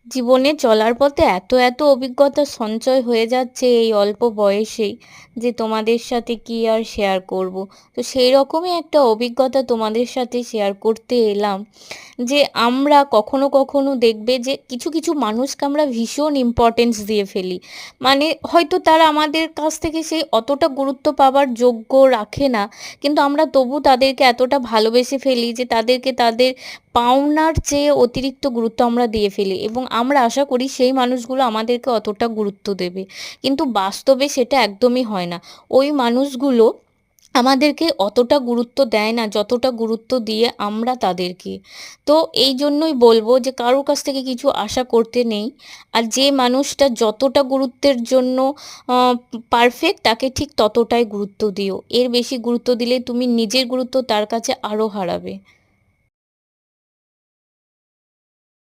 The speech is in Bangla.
জীবনে চলার পথে এত এত অভিজ্ঞতা সঞ্চয় হয়ে যাচ্ছে এই অল্প বয়সেই, যে তোমাদের সাথে কি আর শেয়ার করব। তো সেই রকমই একটা অভিজ্ঞতা তোমাদের সাথে শেয়ার করতে এলাম। যে আমরা কখনো কখনো দেখবে যে কিছু কিছু মানুষকে আমরা ভীষণ ইম্পর্টেন্স দিয়ে ফেলি। মানে হয়তো তারা আমাদের কাছ থেকে সেই অতটা গুরুত্ব পাওয়ার যোগ্য রাখে না, কিন্তু আমরা তবু তাদেরকে এতটা ভালোবেসে ফেলি যে তাদেরকে তাদের পাওনার চেয়ে অতিরিক্ত গুরুত্ব আমরা দিয়ে ফেলি, এবং আমরা আশা করি সেই মানুষগুলো আমাদেরকে অতটা গুরুত্ব দেবে। কিন্তু বাস্তবে সেটা একদমই হয় না। ওই মানুষগুলো আমাদেরকে অতটা গুরুত্ব দেয় না যতটা গুরুত্ব দিয়ে আমরা তাদেরকে। তো এই জন্যই বলব যে কারোর কাছ থেকে কিছু আশা করতে নেই। আর যে মানুষটা যতটা গুরুত্বের জন্য পারফেক্ট, তাকে ঠিক ততটাই গুরুত্ব দিও। এর বেশি গুরুত্ব দিলে তুমি নিজের গুরুত্ব তার কাছে আরো হারাবে।